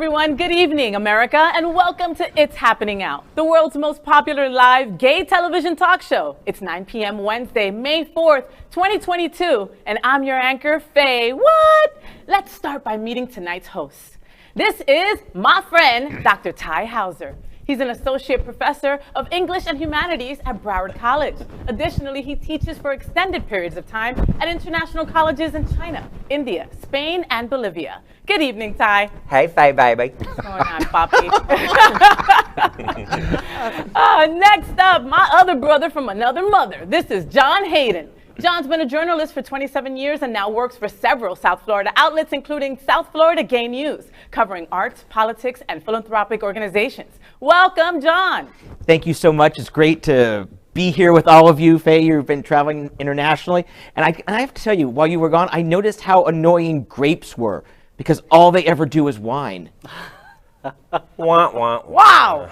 everyone. Good evening, America, and welcome to It's Happening Out, the world's most popular live gay television talk show. It's 9 p.m. Wednesday, May 4th, 2022, and I'm your anchor, FayWhat. Let's start by meeting tonight's host. This is my friend, Dr. Tai Houser. He's an associate professor of English and Humanities at Broward College. Additionally, he teaches for extended periods of time at international colleges in China, India, Spain, and Bolivia. Good evening, Tai. Hey, Faye, baby. What's going on, Poppy? Next up, my other brother from another mother. This is John Hayden. John's been a journalist for 27 years and now works for several South Florida outlets, including South Florida Gay News, covering arts, politics, and philanthropic organizations. Welcome, John. Thank you so much. It's great to be here with all of you, Faye. You've been traveling internationally. And I have to tell you, while you were gone, I noticed how annoying grapes were, because all they ever do is whine. Wah, wah. Wow.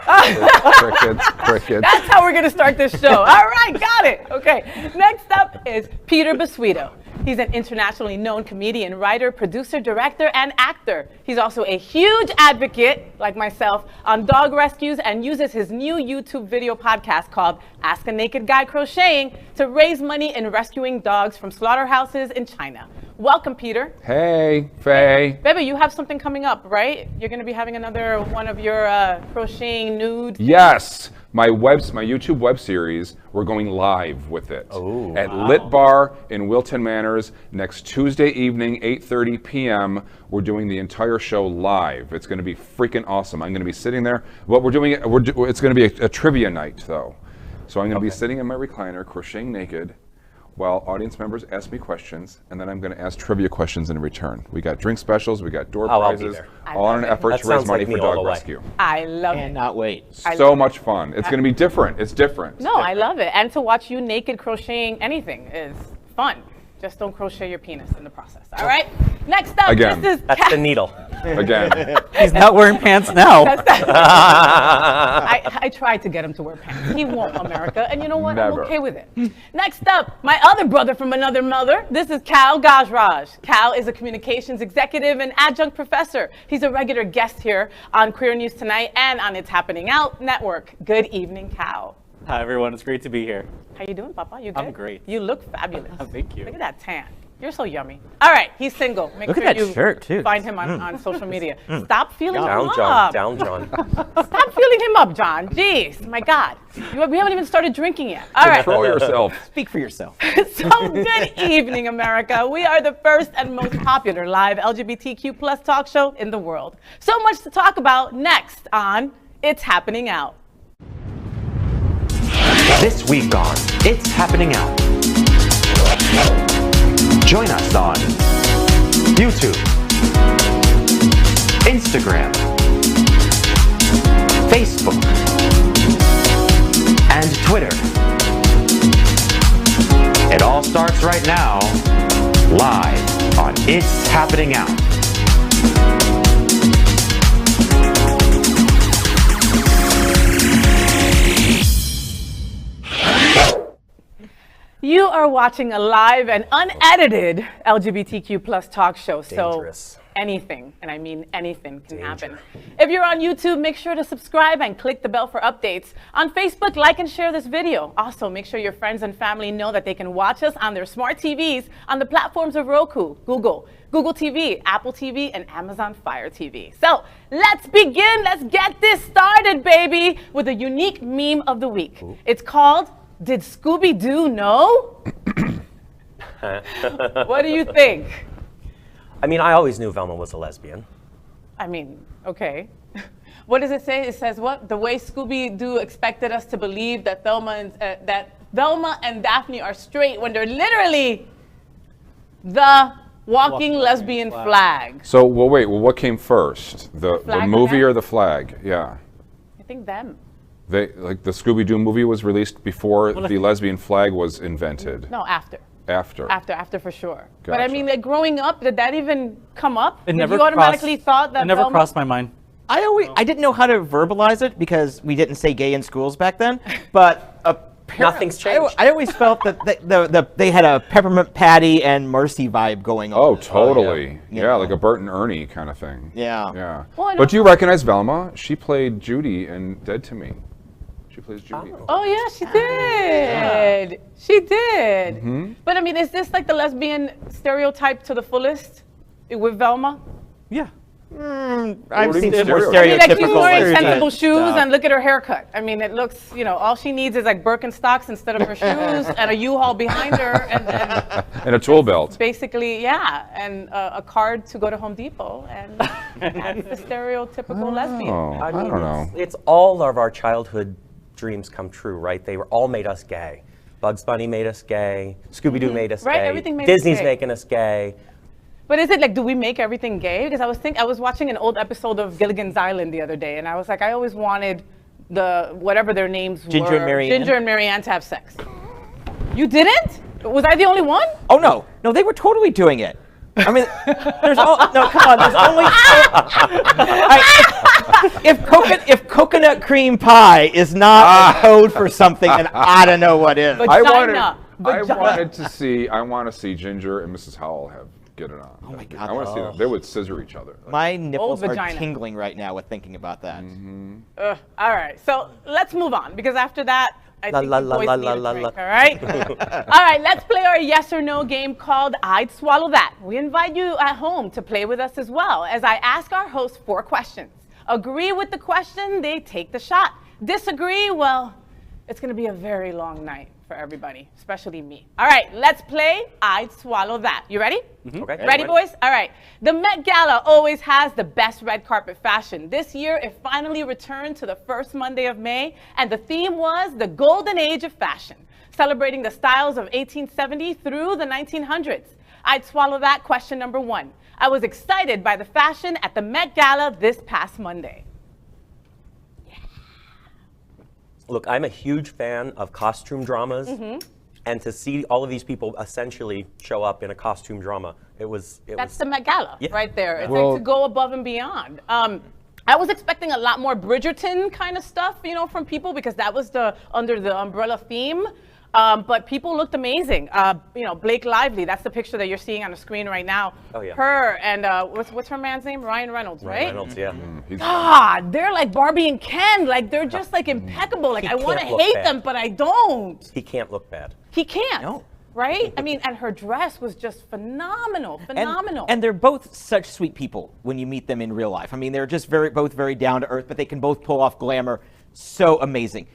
Crickets. That's how we're going to start this show. All right, got it. Okay. Next up is Peter Bisuito. He's an internationally known comedian, writer, producer, director, and actor. He's also a huge advocate, like myself, on dog rescues and uses his new YouTube video podcast called Ask a Naked Guy Crocheting to raise money in rescuing dogs from slaughterhouses in China. Welcome, Peter. Hey, Faye. Baby, you have something coming up, right? You're going to be having another one of your crocheting nude. Yes, my YouTube web series. We're going live with it at Lit Bar in Wilton Manors next Tuesday evening, 8:30 p.m. We're doing the entire show live. It's going to be freaking awesome. I'm going to be sitting there. What we're doing, it's going to be a trivia night, though. So I'm going to be sitting in my recliner, crocheting naked, while audience members ask me questions, and then I'm going to ask trivia questions in return. We got drink specials, we got door prizes, all in an effort to raise money for dog rescue. I love it. Cannot wait. So much fun. It's going to be different. It's different. No, I love it. And to watch you naked crocheting anything is fun. Just don't crochet your penis in the process. All right? Next up, Again. this is That's the needle. Again. He's not wearing pants now. I tried to get him to wear pants. He won't, America. And you know what? Never. I'm okay with it. Next up, my other brother from another mother. This is Kal Gajraj. Kal is a communications executive and adjunct professor. He's a regular guest here on Queer News Tonight and on It's Happening Out Network. Good evening, Kal. Hi, everyone. It's great to be here. How you doing, Papa? You good? I'm great. You look fabulous. Thank you. Look at that tan. You're so yummy. All right, he's single. Make Look sure at that you shirt, too. find him on social media. Stop feeling him Down, up. John. Down, John. Stop feeling him up, John. Jeez, my God. We haven't even started drinking yet. All right. Control yourself. Speak for yourself. So good evening, America. We are the first and most popular live LGBTQ plus talk show in the world. So much to talk about next on It's Happening Out. This week on It's Happening Out. Join us on YouTube, Instagram, Facebook, and Twitter. It all starts right now, live on It's Happening Out. You are watching a live and unedited LGBTQ plus talk show. Dangerous. So anything, and I mean anything, can happen. If you're on YouTube, make sure to subscribe and click the bell for updates. On Facebook, like and share this video. Also, make sure your friends and family know that they can watch us on their smart TVs on the platforms of Roku, Google TV, Apple TV, and Amazon Fire TV. So let's begin. Let's get this started, baby, with a unique meme of the week. It's called, Did Scooby-Doo Know? What do you think? I mean, I always knew Velma was a lesbian. I mean, okay. What does it say? It says what? The way Scooby-Doo expected us to believe that Velma and Daphne are straight when they're literally the walking lesbian flag. So, wait. What came first? The flag movie or or the flag? Yeah. I think them. The Scooby-Doo movie was released before the lesbian flag was invented. No, after. After for sure. But I Gotcha. mean, like growing up, did that even come up? It never you automatically thought that It never Velma- crossed my mind. I didn't know how to verbalize it because we didn't say gay in schools back then, but Nothing's changed. I always felt that they had a Peppermint Patty and Marcy vibe going on. Oh, totally. You Yeah, know. like a Bert and Ernie kind of thing. Yeah. Yeah. Well, I But do you don't- recognize Velma? She played Judy in Dead to Me. She plays Judy. Oh yeah, she did. She did. Mm-hmm. But I mean, is this like the lesbian stereotype to the fullest with Velma? Yeah. I've do you seen mean some more stereotypical? I mean, like she's stereotypical wearing lesbian sensible shoes, stuff. and look at her haircut. I mean, it looks, all she needs is like Birkenstocks instead of her shoes, and a U-Haul behind her, and And a tool belt. basically, yeah, and a card to go to Home Depot, and that's the stereotypical lesbian. Oh, I don't know. It's all of our childhood dreams come true, right? They were all made us gay. Bugs Bunny made us gay. Scooby-Doo made us Right, gay. everything made us Disney's gay. making us gay. But is it like, do we make everything gay? Because I was watching an old episode of Gilligan's Island the other day, and I was like, I always wanted whatever their names Ginger were. and Mary Ann? Ginger and Mary Ann to have sex. You didn't? Was I the only one? Oh no, they were totally doing it. I mean, there's come on, there's only. If coconut cream pie is not a code for something, then I don't know what is. But- I Vagina. wanted to see. I want to see Ginger and Mrs. Howell get it on. Oh my God. I want to see them. They would scissor each other. My nipples are vagina. tingling right now with thinking about that. All right, so let's move on, because after that, I think la, you boys la, need la, a la, drink, la. all right? All right, let's play our yes or no game called I'd Swallow That. We invite you at home to play with us as well, as I ask our hosts 4 questions. Agree with the question, they take the shot. Disagree, well, it's gonna be a very long night for everybody, especially me. All right, let's play I'd Swallow That. You ready? Okay. Ready, boys? All right. The Met Gala always has the best red carpet fashion. This year, it finally returned to the first Monday of May, and the theme was the golden age of fashion, celebrating the styles of 1870 through the 1900s. I'd swallow that. Question number 1. I was excited by the fashion at the Met Gala this past Monday. Look, I'm a huge fan of costume dramas, and to see all of these people essentially show up in a costume drama, That's the Met Gala right there. It's Well- like to go above and beyond. I was expecting a lot more Bridgerton kind of stuff, from people, because that was under the umbrella theme. But people looked amazing. Blake Lively, that's the picture that you're seeing on the screen right now. Oh, yeah. Her and what's her man's name? Ryan Reynolds, right? Reynolds, yeah. God, they're like Barbie and Ken. Like, they're just like impeccable. Like, He I want to can't look hate bad. them, but I don't. He can't look bad. He can't. No. Right? I mean, and her dress was just phenomenal. Phenomenal. And they're both such sweet people when you meet them in real life. I mean, they're just both very down to earth, but they can both pull off glamour so amazing.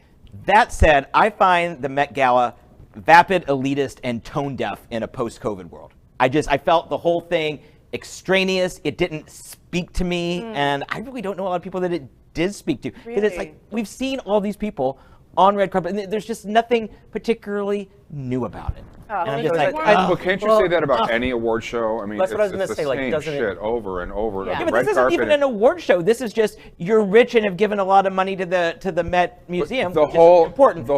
That said, I find the Met Gala vapid, elitist, and tone deaf in a post-COVID world. I felt the whole thing extraneous. It didn't speak to me, and I really don't know a lot of people that it did speak to. Because it's like, Really? we've seen all these people on red carpet, and there's just nothing particularly new about it. And I'm just so like, it's more- But can't you say that about any award show? I mean, That's what I was it's gonna the say, like, same doesn't it- shit over and over. Yeah. The yeah, but red this isn't carpet. even an award show. This is just you're rich and have given a lot of money to the Met Museum. The which is whole important.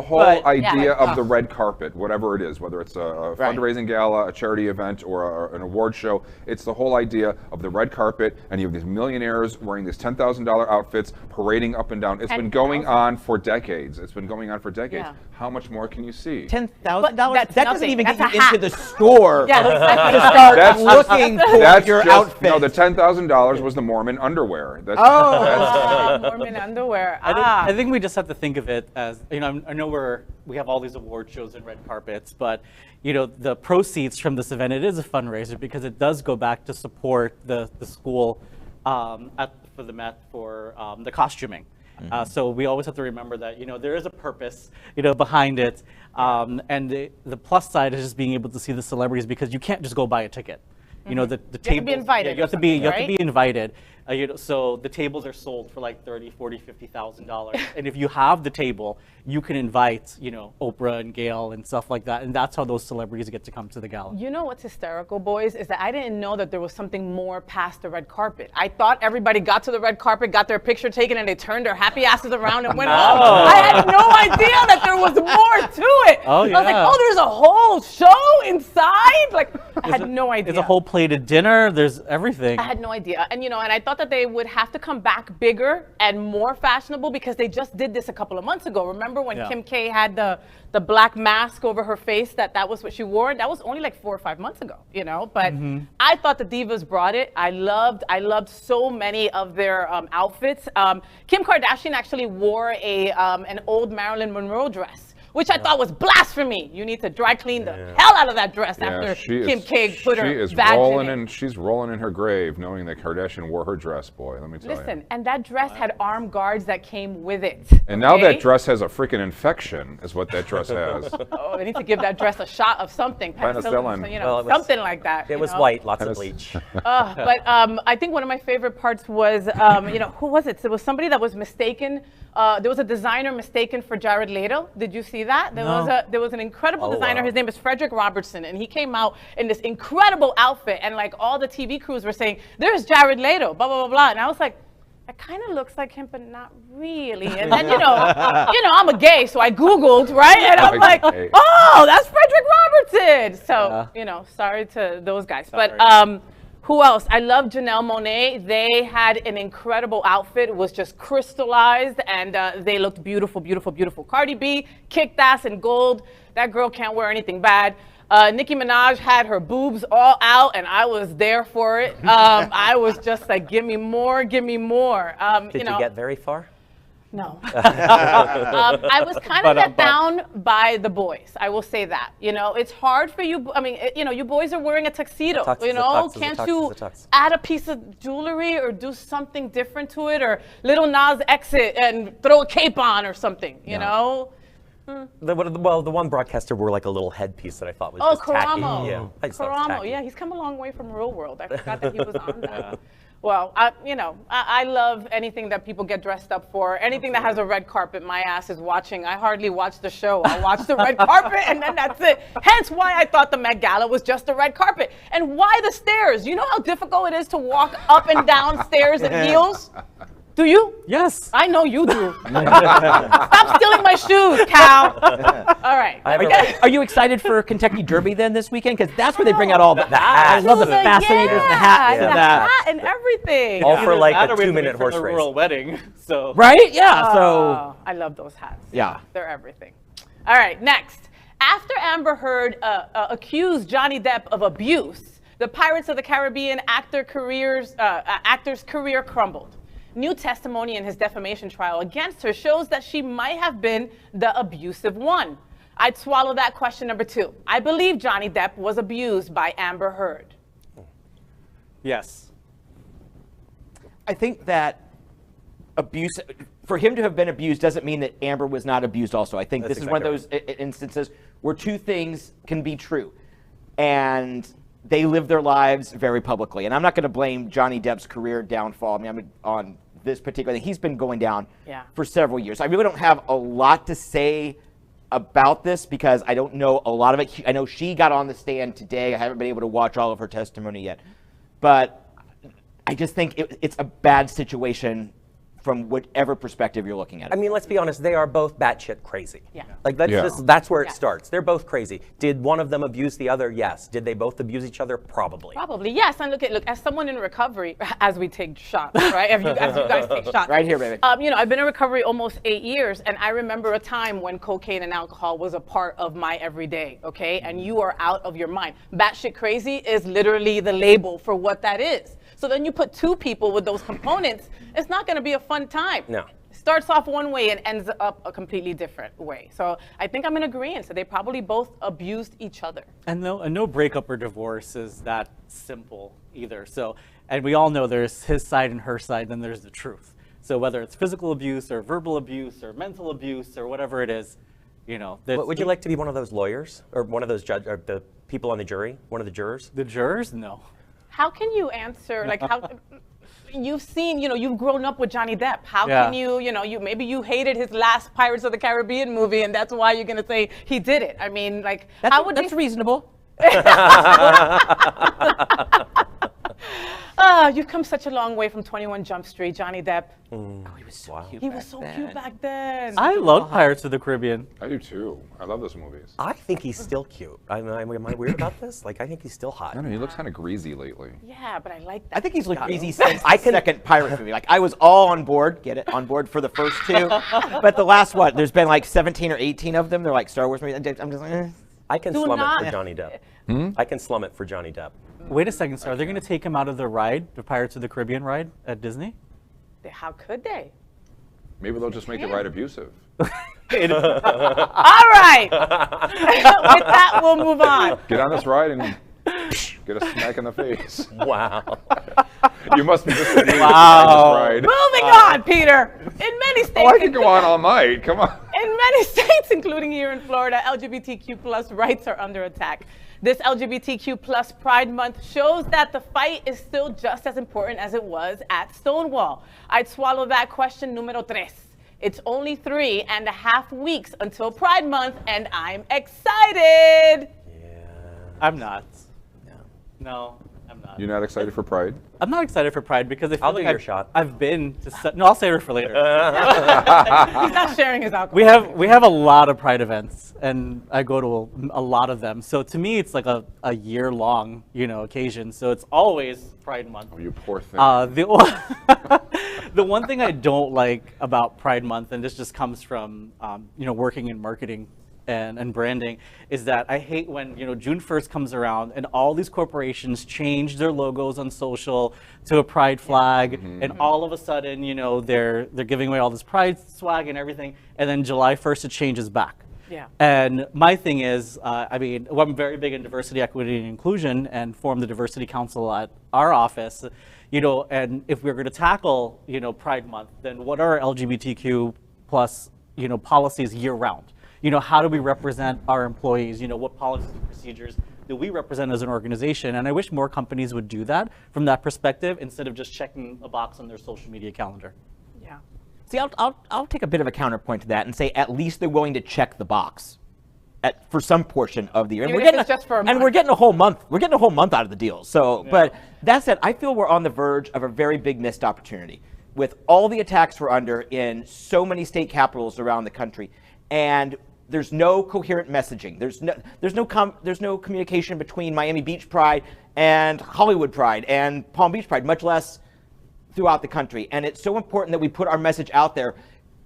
idea Yeah. of the red carpet, whatever it is, whether it's a Right. fundraising gala, a charity event, or an award show, it's the whole idea of the red carpet, and you have these millionaires wearing these $10,000 outfits, parading up and down. It's been going 10,000. on for decades. It's been going on for decades. Yeah. How much more can you see? $10,000. That's That doesn't nothing. even That's get you a hat. into the store Yeah, exactly. to start That's just- looking for That's your just, outfit. No, the $10,000 was the Mormon underwear. That's, Mormon underwear. I think we just have to think of it as, I know we have all these award shows and red carpets, but the proceeds from this event, it is a fundraiser because it does go back to support the school for the Met for the costuming. So we always have to remember that there is a purpose behind it, and the plus side is just being able to see the celebrities because you can't just go buy a ticket. The table. be invited You have to or be something, you have to right? be invited. So the tables are sold for like $30,000, $40,000, $50,000, and if you have the table, you can invite Oprah and Gail and stuff like that, and that's how those celebrities get to come to the gala. You know what's hysterical, boys, is that I didn't know that there was something more past the red carpet. I thought everybody got to the red carpet, got their picture taken, and they turned their happy asses around and went home. I had no idea that there was more to it. Oh, I was like, yeah. oh, there's a whole show inside? Like, I had no idea. It's a whole plated dinner. There's everything. I had no idea. And, and I thought that they would have to come back bigger and more fashionable because they just did this a couple of months ago. Remember when Kim K had the black mask over her face, that was what she wore? That was only like 4 or 5 months ago, But I thought the divas brought it. I loved so many of their outfits. Kim Kardashian actually wore an old Marilyn Monroe dress, which I thought was blasphemy. You need to dry clean the hell out of that dress after Kim K put her badge in it. She's rolling in her grave knowing that Kardashian wore her dress, boy, let me tell you. Listen, and that dress had armed guards that came with it. And now that dress has a freaking infection, is what that dress has. Oh, they need to give that dress a shot of something. Penicillin. Something like that. It was white, lots of bleach. But I think one of my favorite parts was, who was it? It was somebody that was mistaken. There was a designer mistaken for Jared Leto. Did you see that? There was an incredible designer. His name is Frederick Robertson, and he came out in this incredible outfit, and like all the TV crews were saying, "There's Jared Leto," blah blah blah blah, and I was like, "It kind of looks like him, but not really." And then I'm a gay, so I Googled, right, and I'm like, "Oh, that's Frederick Robertson." So sorry to those guys, but who else? I love Janelle Monáe. They had an incredible outfit. It was just crystallized, and they looked beautiful, beautiful, beautiful. Cardi B kicked ass in gold. That girl can't wear anything bad. Nicki Minaj had her boobs all out, and I was there for it. I was just like, give me more, give me more. Did you get very far? No. I was kind of let down by the boys. I will say that. It's hard for you. I mean, you boys are wearing a tuxedo. Can't you add a piece of jewelry or do something different to it, or Little Nas exit and throw a cape on or something? You know. The one broadcaster wore like a little headpiece that I thought was just Karamo. tacky. Yeah, I just thought it was tacky. Yeah, he's come a long way from Real World. I forgot that he was on that. Well, I love anything that people get dressed up for. Anything that has a red carpet, my ass is watching. I hardly watch the show. I'll watch the red carpet, and then that's it. Hence why I thought the Met Gala was just a red carpet. And why the stairs? You know how difficult it is to walk up and down stairs in heels? Do you? Yes. I know you do. Stop stealing my shoes, Cal. All right. Are you excited for Kentucky Derby then this weekend? Because that's where they bring out all the hats. I love the fascinators, the hats, and the hat and everything. All for like a 2-minute horse race. Royal wedding. So. Right? Yeah. So. I love those hats. Yeah. They're everything. All right. Next, after Amber Heard accused Johnny Depp of abuse, the Pirates of the Caribbean actor's career crumbled. New testimony in his defamation trial against her shows that she might have been the abusive one. I'd swallow that question number 2. I believe Johnny Depp was abused by Amber Heard. Yes. I think that abuse, for him to have been abused doesn't mean that Amber was not abused also. I think this is one of those instances where two things can be true. And they live their lives very publicly. And I'm not going to blame Johnny Depp's career downfall. I mean, on this particular thing. He's been going down for several years. I really don't have a lot to say about this because I don't know a lot of it. I know she got on the stand today. I haven't been able to watch all of her testimony yet. But I just think it's a bad situation from whatever perspective you're looking at it. I mean, let's be honest, they are both batshit crazy. Yeah. Like that's where it starts. They're both crazy. Did one of them abuse the other? Yes. Did they both abuse each other? Probably. Probably, yes. And look, as someone in recovery, as we take shots, right? As you guys take shots. Right here, baby. I've been in recovery almost 8 years, and I remember a time when cocaine and alcohol was a part of my everyday, okay? And you are out of your mind. Batshit crazy is literally the label for what that is. So then you put two people with those components, it's not going to be a fun time. No. It starts off one way and ends up a completely different way. So I think I'm in agreement. So they probably both abused each other. And no breakup or divorce is that simple either. So, and we all know there's his side and her side, then there's the truth. So whether it's physical abuse or verbal abuse or mental abuse or whatever it is, Would you like to be one of those lawyers or one of those or the people on the jury, one of the jurors? The jurors? No. How can you answer, like, how you've seen, you've grown up with Johnny Depp. How can you, maybe you hated his last Pirates of the Caribbean movie and that's why you're going to say he did it. I mean, like, how would that's reasonable. You've come such a long way from 21 Jump Street, Johnny Depp. Oh, he was so cute. He was so cute back then. I love Pirates of the Caribbean. I do too. I love those movies. I think he's still cute. Am I weird about this? Like, I think he's still hot. I don't know, he looks kind of greasy lately. Yeah, but I like that. I think he's looked easy since the second Pirates movie. Like, I was all on board, on board for the first two. But the last, there's been like 17 or 18 of them. They're like Star Wars movies. I'm just like, eh. I can slum it for Johnny Depp. I can slum it for Johnny Depp. Wait a second, sir. Are they going to take him out of the ride, the Pirates of the Caribbean ride at Disney? How could they? Maybe they'll just make the ride abusive. All right. With that, we'll move on. Get on this ride and get a smack in the face. Wow. You must be disagreeing Wow. with this ride. Moving on, Peter. In many states, Oh, I could go on all night. Come on. in many states, including here in Florida, LGBTQ plus rights are under attack. This LGBTQ plus Pride Month shows that the fight is still just as important as it was at Stonewall. I'd swallow that question numero tres. It's only 3.5 weeks until Pride Month, and I'm excited. I'm not. No, I'm not. You're not excited for Pride? I'm not excited for Pride because I feel I'll do like your shot. I've been to no, I'll save it for later. He's not sharing his alcohol. we have a lot of Pride events, and I go to a lot of them. So to me, it's like a year-long, occasion. So it's always Pride Month. Oh, you poor thing. The one thing I don't like about Pride Month, and this just comes from working in marketing and branding, is that I hate when June 1st comes around and all these corporations change their logos on social to a pride flag, and all of a sudden they're giving away all this pride swag and everything, and then July 1st it changes back. Yeah. And my thing is, I'm very big in diversity, equity, and inclusion, and form the diversity council at our office. And if we're going to tackle Pride Month, then what are LGBTQ plus policies year round? How do we represent our employees? What policies and procedures do we represent as an organization? And I wish more companies would do that from that perspective instead of just checking a box on their social media calendar. Yeah. See, I'll take a bit of a counterpoint to that and say at least they're willing to check the box for some portion of the year. Even if it's just for a month. We're getting a whole month. We're getting a whole month out of the deal. So, but that said, I feel we're on the verge of a very big missed opportunity with all the attacks we're under in so many state capitals around the country, and there's no coherent messaging. There's no communication between Miami Beach Pride and Hollywood Pride and Palm Beach Pride, much less throughout the country. And it's so important that we put our message out there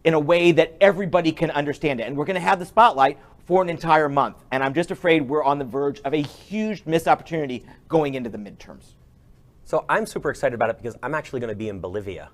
in a way that everybody can understand it. And we're going to have the spotlight for an entire month. And I'm just afraid we're on the verge of a huge missed opportunity going into the midterms. So I'm super excited about it because I'm actually going to be in Bolivia.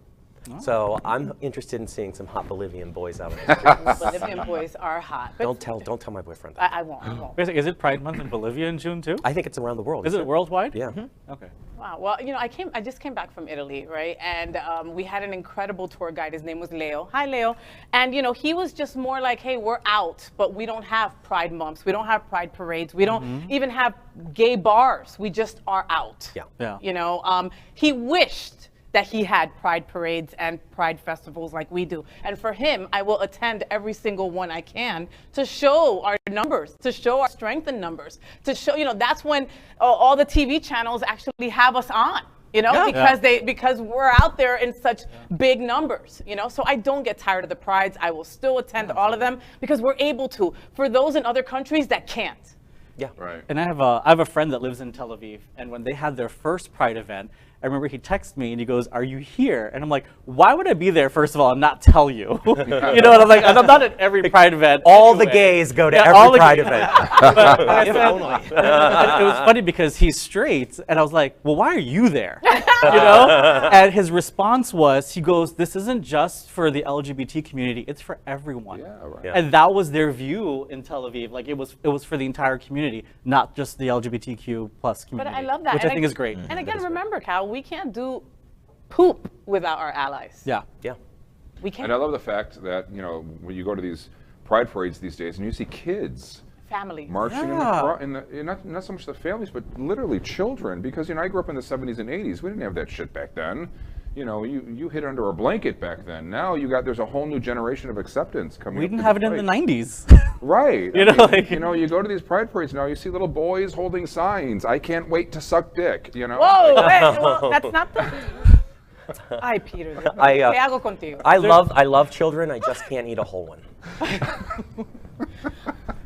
So I'm interested in seeing some hot Bolivian boys out there. Bolivian boys are hot. But Don't tell my boyfriend that. I won't. Wait a second, is it Pride Month in Bolivia in June too? I think it's around the world. Is it worldwide? Yeah. Okay. Wow. Well, I just came back from Italy, right? And we had an incredible tour guide. His name was Leo. Hi, Leo. And he was just more like, hey, we're out, but we don't have Pride months. We don't have Pride parades. We don't even have gay bars. We just are out. Yeah. He wished that he had Pride parades and Pride festivals like we do. And for him, I will attend every single one I can to show our numbers, to show our strength in numbers, to show, that's when all the TV channels actually have us on, because we're out there in such big numbers, So I don't get tired of the prides. I will still attend all of them because we're able to. For those in other countries that can't. Yeah. Right. And I have a friend that lives in Tel Aviv, and when they had their first Pride event, I remember he texted me and he goes, "Are you here?" And I'm like, "Why would I be there, first of all, and not tell you?" And I'm like, I'm not at every Pride event. All anyway. the gays go to every Pride event. But I said, it was funny because he's straight, and I was like, "Well, why are you there?" And his response was, he goes, "This isn't just for the LGBT community; it's for everyone." Yeah, right. Yeah. And that was their view in Tel Aviv. Like it was for the entire community, not just the LGBTQ plus community. But I love that. Which And I think is great. And again, remember, Cal, we can't do poop without our allies. Yeah. Yeah. We can't. And I love the fact that, when you go to these pride parades these days and you see kids Family. marching in not so much the families, but literally children. Because, I grew up in the 70s and 80s. We didn't have that shit back then. you know, you hid under a blanket back then. Now there's a whole new generation of acceptance coming. We up didn't through have it the in the fight. 90s. Right. You know, like- you know, you go to these pride parades now, you see little boys holding signs. I can't wait to suck dick. You know. Whoa, wait, well, that's not the. Ay, Peter. ¿Qué hago contigo? I love children. I just can't eat a whole one.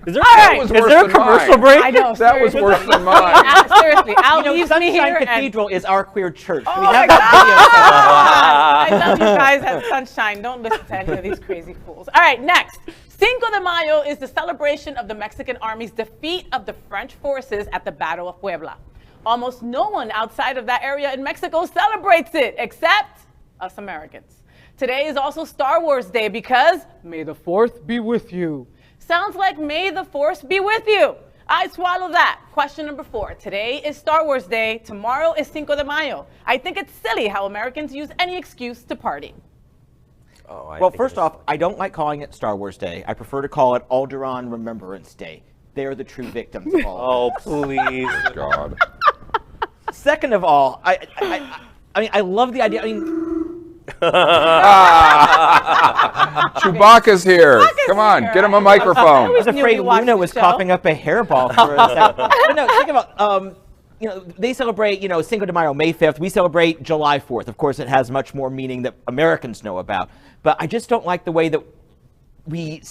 Is there, All right. was is worse there a than commercial mine. break? I know. That was seriously. worse than mine. Seriously, Al You know, leaves me Sunshine here and. Cathedral is our queer church. Oh we my have God! that I love you guys at Sunshine. Don't listen to any of these crazy fools. All right, next. Cinco de Mayo is the celebration of the Mexican Army's defeat of the French forces at the Battle of Puebla. Almost no one outside of that area in Mexico celebrates it, except us Americans. Today is also Star Wars Day because May the 4th be with you. Sounds like May the 4th be with you. I swallow that. Question number 4. Today is Star Wars Day. Tomorrow is Cinco de Mayo. I think it's silly how Americans use any excuse to party. Oh, Well, first off, I don't like calling it Star Wars Day. I prefer to call it Alderaan Remembrance Day. They're the true victims of all. Oh, please. God. Second of all, I mean, I love the idea. I mean, Chewbacca's here. Come on, here. get him a I microphone. was knew afraid you watched Luna the was show. coughing up a hairball for a second. But no, think about, you know, they celebrate, you know, Cinco de Mayo, May 5th. We celebrate July 4th. Of course, it has much more meaning that Americans know about. But I just don't like the way that we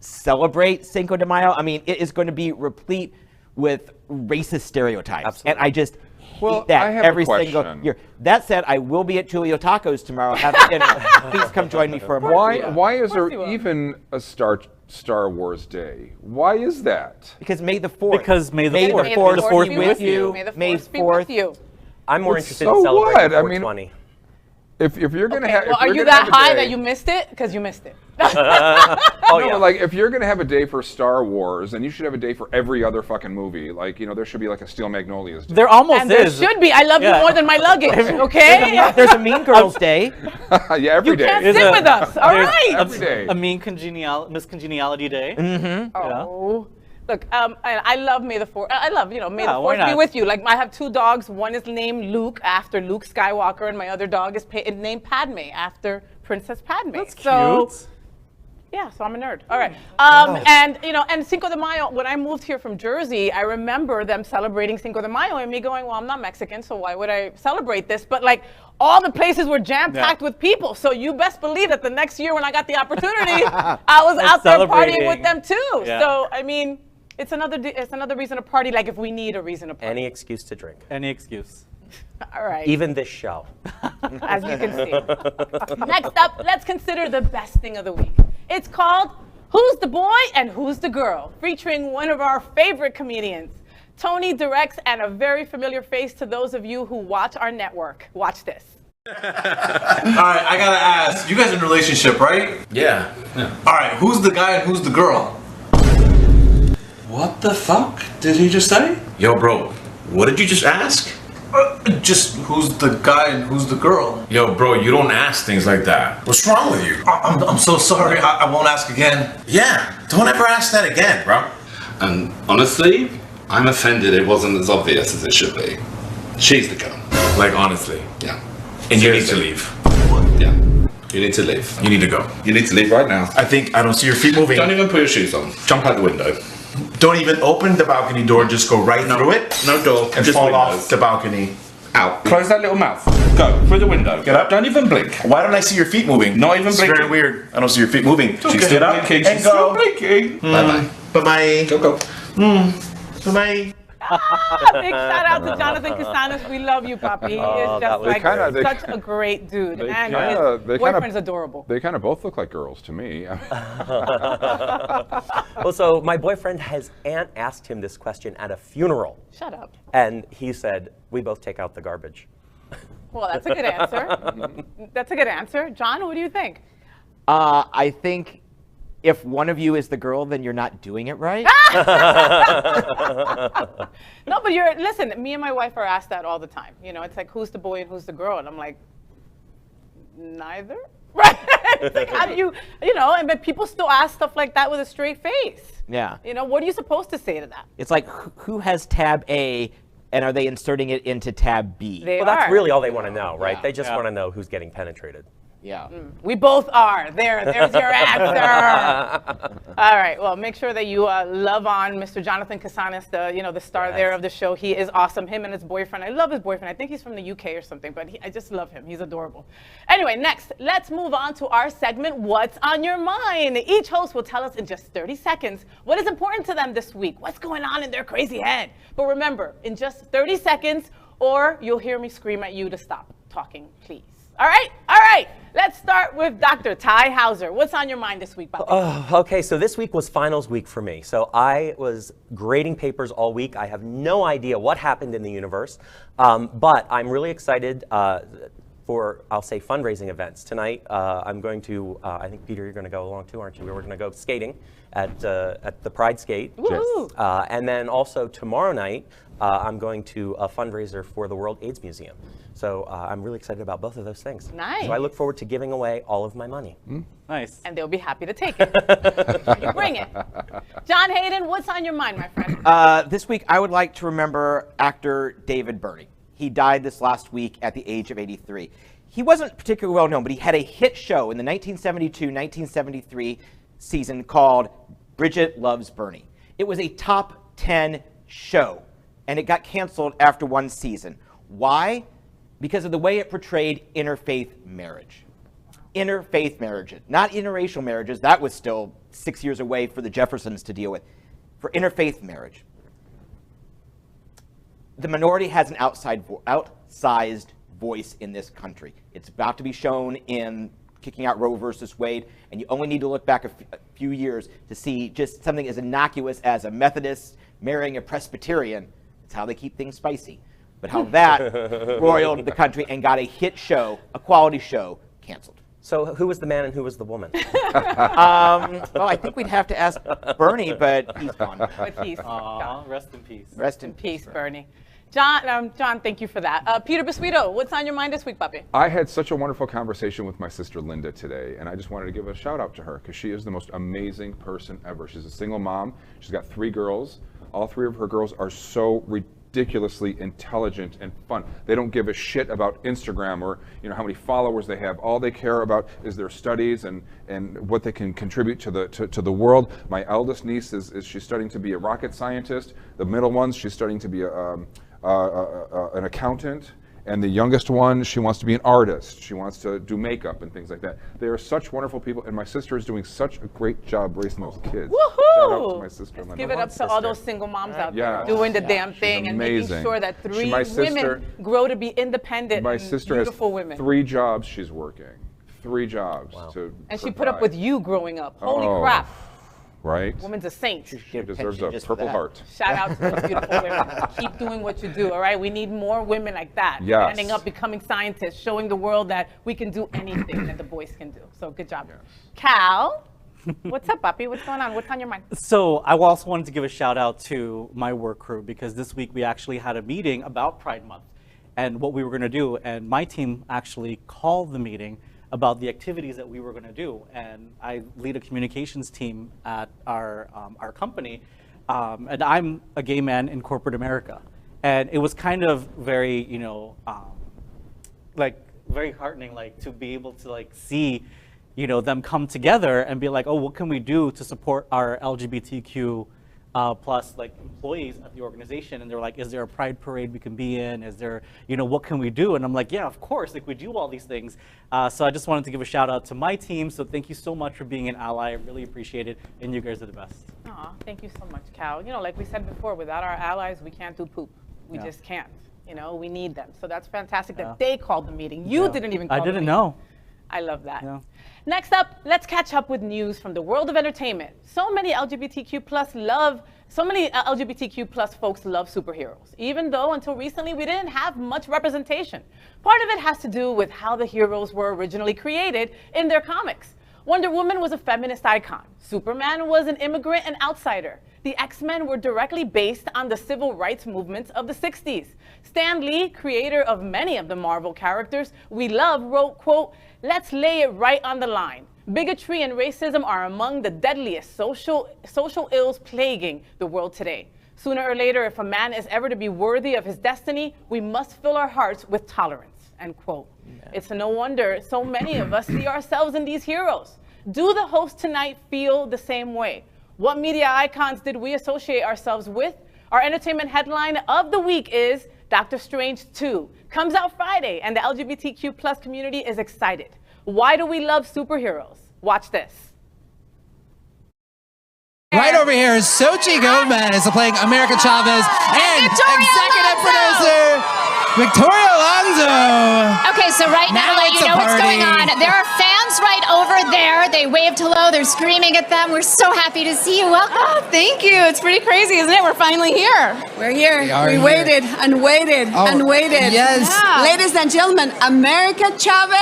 celebrate Cinco de Mayo. I mean, it is going to be replete with racist stereotypes. Absolutely. And I just hate Well, that I have a every single question. year. That said, I will be at Julio Tacos tomorrow having dinner. Please come join me for a margarita. Why is course you there will. even a Star Wars Day? Why is that? Because May the 4th. Because May the May 4th. the 4th, May the 4th be with you. May the May 4th be with you. I'm more Well, interested so in celebrating what? I mean, 420. If you're gonna Okay, have, well, are you that high that you missed it? Because you missed it. Oh, yeah. No, like if you're gonna have a day for Star Wars, then you should have a day for every other fucking movie. Like, you know, there should be like a Steel Magnolias Day. There almost And there is. should be. I love you Yeah. more than my luggage, okay? There's a Mean Girls Day. Yeah, every day. can't There's sit with us, all there's right. Every day. A mean miscongeniality day. Oh. Look, I love May the 4th. I love, you know, May Yeah, the why 4th be not? with you. Like, I have 2 dogs. One is named Luke after Luke Skywalker, and my other dog is named Padme after Princess Padme. That's so, cute. yeah, so I'm a nerd. All right. And, you know, and Cinco de Mayo, when I moved here from Jersey, I remember them celebrating Cinco de Mayo and me going, well, I'm not Mexican, so why would I celebrate this? But, like, all the places were jam-packed with people. So you best believe that the next year when I got the opportunity, I was out there partying with celebrating. them too. Yeah. So, I mean, it's another reason to party, like if we need a reason to party. Any excuse to drink. Any excuse. All right. Even this show. As you can see. Next up, let's consider the best thing of the week. It's called Who's the Boy and Who's the Girl, featuring one of our favorite comedians, Tony Directs, and a very familiar face to those of you who watch our network. Watch this. All right, I gotta ask. You guys in a relationship, right? Yeah. All right, who's the guy and who's the girl? What the fuck did he just say? Yo, bro, what did you just ask? Just who's the guy and who's the girl? Yo, bro, you don't ask things like that. What's wrong with you? I'm so sorry. I won't ask again. Yeah, don't ever ask that again, bro. And honestly, I'm offended it wasn't as obvious as it should be. She's the girl. Like, honestly. Yeah. And you need to Seriously. leave. Yeah. You need to leave. You need to go. You need to leave right now. I think I don't see your feet moving. Don't even put your shoes on. Jump out the window. Don't even open the balcony door, just go right through it. No door. And just fall windows. off the balcony. Out. Close that little mouth. Go. Through the window. Get up. Don't even blink. Why don't I see your feet moving? Not even It's blinking. very weird. I don't see your feet moving. She Okay, stood up blinking. and She's go. still blinking. Bye-bye. Bye-bye. Go, go. Bye-bye. Big shout out to Jonathan Casanas. We love you, Papi. He is just They like kinda- such a great dude. they And kinda- his they kinda- boyfriend's adorable. They kind of both look like girls to me. Well, so my boyfriend, his aunt asked him this question at a funeral. Shut up. And he said, we both take out the garbage. Well, that's a good answer. That's a good answer. John, what do you think? I think if one of you is the girl, then you're not doing it right. No, but listen, me and my wife are asked that all the time. You know, it's like, who's the boy and who's the girl? And I'm like, neither. Right? It's like, how do you know, and but people still ask stuff like that with a straight face. Yeah. You know, what are you supposed to say to that? It's like who has tab A And are they inserting it into tab B? They Well, that's are. really all they want to know, right? Yeah. They just want to know who's getting penetrated. Yeah. We both are. There's your answer. All right. Well, make sure that you love on Mr. Jonathan Casanis, the star there of the show. He is awesome. Him and his boyfriend. I love his boyfriend. I think he's from the UK or something, but I just love him. He's adorable. Anyway, next, let's move on to our segment, What's on Your Mind? Each host will tell us in just 30 seconds what is important to them this week. What's going on in their crazy head? But remember, in just 30 seconds, or you'll hear me scream at you to stop talking, please. All right? All right. Let's start with Dr. Tai Houser. What's on your mind this week, Bobby? Okay, so this week was finals week for me. So I was grading papers all week. I have no idea what happened in the universe, but I'm really excited for, I'll say, fundraising events. Tonight, I'm going to, I think, Peter, you're going to go along too, aren't you? We're going to go skating at the Pride Skate. Woo-hoo. And then also tomorrow night, I'm going to a fundraiser for the World AIDS Museum. So I'm really excited about both of those things. Nice. So I look forward to giving away all of my money. Nice. And they'll be happy to take it. You bring it. John Hayden, what's on your mind, my friend? This week, I would like to remember actor David Burney. He died this last week at the age of 83. He wasn't particularly well known, but he had a hit show in the 1972-1973 season called Bridget Loves Bernie. It was a top 10 show, and it got canceled after one season. Why? Because of the way it portrayed interfaith marriage. Interfaith marriages, not interracial marriages. That was still 6 years away for the Jeffersons to deal with. For interfaith marriage, the minority has an outsized voice in this country. It's about to be shown in kicking out Roe versus Wade, and you only need to look back a few years to see just something as innocuous as a Methodist marrying a Presbyterian. It's how they keep things spicy. But how that roiled the country and got a hit show, a quality show, canceled. So who was the man and who was the woman? Well, I think we'd have to ask Bernie, but he's gone. But he's Aw, rest in peace. Rest in peace, Bernie. John, thank you for that. Peter Bisuito, what's on your mind this week, puppy? I had such a wonderful conversation with my sister Linda today, and I just wanted to give a shout out to her because she is the most amazing person ever. She's a single mom. She's got 3 girls. All 3 of her girls are so ridiculously intelligent and fun. They don't give a shit about Instagram or how many followers they have. All they care about is their studies and what they can contribute to the world. My eldest niece is she's studying to be a rocket scientist. The middle one, she's studying to be an accountant. And the youngest one, she wants to be an artist. She wants to do makeup and things like that. They are such wonderful people, and my sister is doing such a great job raising those kids. Woohoo! Shout out to my sister. Let's give it up to all those single moms out Yeah. there doing the damn She's thing and making amazing. sure that 3 My sister- women grow to be independent My and sister beautiful has women. 3 jobs she's working. 3 jobs to And she put up with you growing up. Holy Oh, crap. Right? Woman's a saint. She deserves a Purple Heart. Shout out to those beautiful women. Keep doing what you do, all right? We need more women like that. Yes. Standing up, becoming scientists, showing the world that we can do anything that the boys can do. So good job. Cal, what's up, puppy? What's going on? What's on your mind? So I also wanted to give a shout out to my work crew because this week we actually had a meeting about Pride Month and what we were going to do. And my team actually called the meeting about the activities that we were going to do. And I lead a communications team at our company. And I'm a gay man in corporate America. And it was kind of very, very heartening, to be able to see, them come together and be like, oh, what can we do to support our LGBTQ plus employees at the organization? And they're like, is there a pride parade we can be in? Is there, what can we do? And I'm like, yeah, of course, we do all these things. So I just wanted to give a shout out to my team. So thank you so much for being an ally. I really appreciate it. And you guys are the best. Aw, thank you so much, Cal. Like we said before, without our allies, we can't do poop. We just can't. We need them. So that's fantastic that they called the meeting. You didn't even call I didn't the meeting. know. I love that. Yeah. Next up, let's catch up with news from the world of entertainment. So many LGBTQ plus folks love superheroes, even though until recently we didn't have much representation. Part of it has to do with how the heroes were originally created in their comics. Wonder Woman was a feminist icon. Superman was an immigrant and outsider. The X-Men were directly based on the civil rights movements of the 60s. Stan Lee, creator of many of the Marvel characters we love, wrote, quote, "Let's lay it right on the line. Bigotry and racism are among the deadliest social ills plaguing the world today. Sooner or later, if a man is ever to be worthy of his destiny, we must fill our hearts with tolerance, end quote. Yeah. It's no wonder so many of us see ourselves in these heroes. Do the hosts tonight feel the same way? What media icons did we associate ourselves with? Our entertainment headline of the week is Doctor Strange 2 comes out Friday, and the LGBTQ plus community is excited. Why do we love superheroes? Watch this. Right over here is Xochitl Gomez playing America Chavez and executive producer Victoria Alonso. Okay, so right now, you know what's going on. There are fans right over there. They waved hello. They're screaming at them. We're so happy to see you. Welcome. Oh, thank you. It's pretty crazy, isn't it? We're finally here. We're here. We waited and waited and waited. Yes. Yeah. Ladies and gentlemen, America Chavez.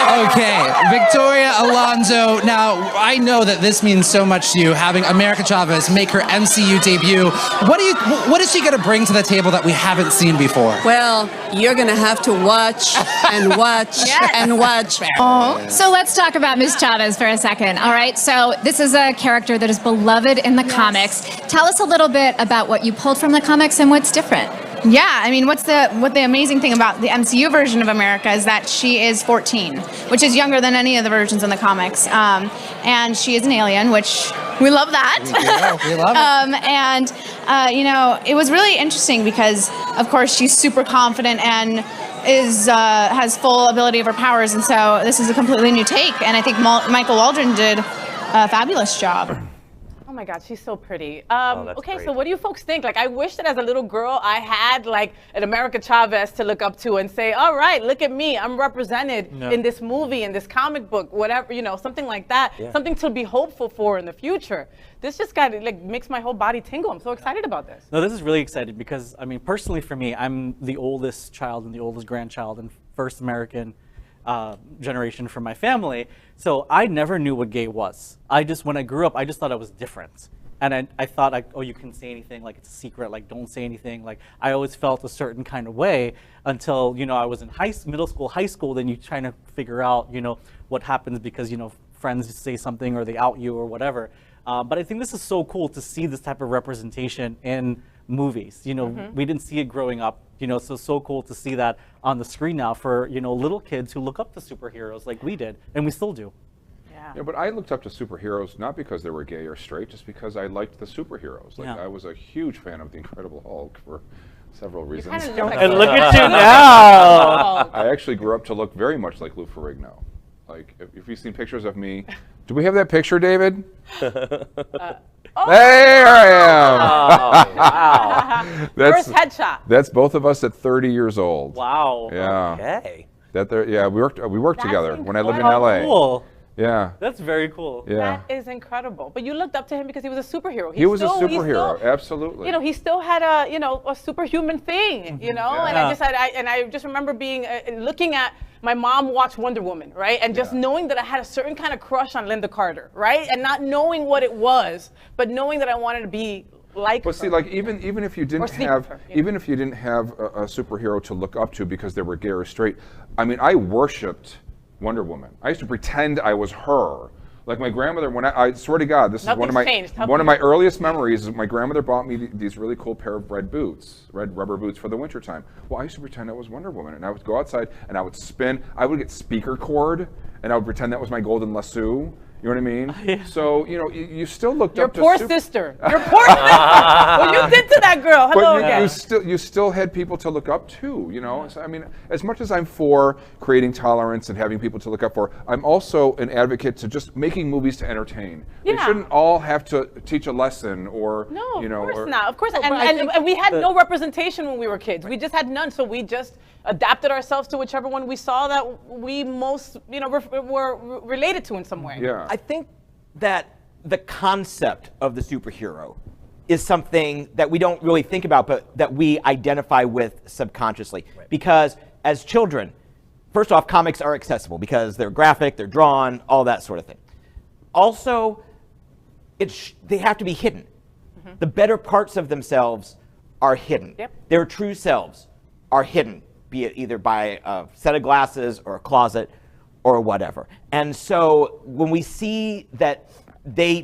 Okay, Victoria Alonso. Now, I know that this means so much to you, having America Chavez make her MCU debut. What is she going to bring to the table that we haven't seen before? Well, you're going to have to watch and watch and watch. So let's talk about Miss Chavez for a second. All right, so this is a character that is beloved in the comics. Tell us a little bit about what you pulled from the comics and what's different. Yeah, I mean, what the amazing thing about the MCU version of America is that she is 14, which is younger than any of the versions in the comics. And she is an alien, which we love that. We love it. And, you know, it was really interesting because, of course, she's super confident and has full ability of her powers. And so this is a completely new take. And I think Michael Waldron did a fabulous job. Oh my God, she's so pretty. Okay, great. so what do you folks think? Like, I wish that as a little girl, I had like an America Chavez to look up to and say, all right, look at me. I'm represented in this movie, in this comic book, whatever, you know, something like that. Yeah. Something to be hopeful for in the future. This just makes my whole body tingle. I'm so excited about this. No, this is really exciting because, I mean, personally for me, I'm the oldest child and the oldest grandchild and first American generation from my family. So I never knew what gay was. When I grew up, I just thought I was different. And I thought, like, oh, you couldn't say anything, like it's a secret, like don't say anything. Like I always felt a certain kind of way until, you know, I was in middle school, high school, then you're trying to figure out, you know, what happens because, you know, friends say something or they out you or whatever. But I think this is so cool to see this type of representation in movies. You know, we didn't see it growing up. You know, so cool to see that on the screen now for, you know, little kids who look up to superheroes like we did, and we still do. Yeah, but I looked up to superheroes not because they were gay or straight, just because I liked the superheroes. Like I was a huge fan of the Incredible Hulk for several reasons. And look at you now! I actually grew up to look very much like Lou Ferrigno. Like, if you've seen pictures of me, do we have that picture, David? There I am! Oh, wow. First headshot. That's both of us at 30 years old. Wow. Yeah. Okay. We worked together when I lived in LA. Cool. Yeah. That's very cool. Yeah. That is incredible. But you looked up to him because he was a superhero. He was a superhero, absolutely. You know, he still had a superhuman thing, you know? Yeah. And I just remember being, looking at my mom watch Wonder Woman, right? And just knowing that I had a certain kind of crush on Linda Carter, right? And not knowing what it was, but knowing that I wanted to be like her. But see, like even if you didn't have a superhero to look up to because they were gay or straight, I mean, I worshipped Wonder Woman. I used to pretend I was her. Like my grandmother, when I swear to God, this is one of my earliest memories. Is my grandmother bought me these really cool pair of red rubber boots for the wintertime. Well, I used to pretend I was Wonder Woman, and I would go outside and I would spin. I would get speaker cord, and I would pretend that was my golden lasso. You know what I mean? So, you know, you still looked up to Your poor sister. Your poor sister. What you did to that girl. Hello again. You still had people to look up to, you know? So, I mean, as much as I'm for creating tolerance and having people to look up for, I'm also an advocate to just making movies to entertain. They shouldn't all have to teach a lesson or, you know. Of course not. Of course not. And we had no representation when we were kids. We just had none. So we just adapted ourselves to whichever one we saw that we most, you know, were related to in some way. Yeah. I think that the concept of the superhero is something that we don't really think about, but that we identify with subconsciously. Right. Because as children, first off, comics are accessible because they're graphic, they're drawn, all that sort of thing. Also, they have to be hidden. Mm-hmm. The better parts of themselves are hidden. Yep. Their true selves are hidden, be it either by a set of glasses or a closet or whatever. And so when we see that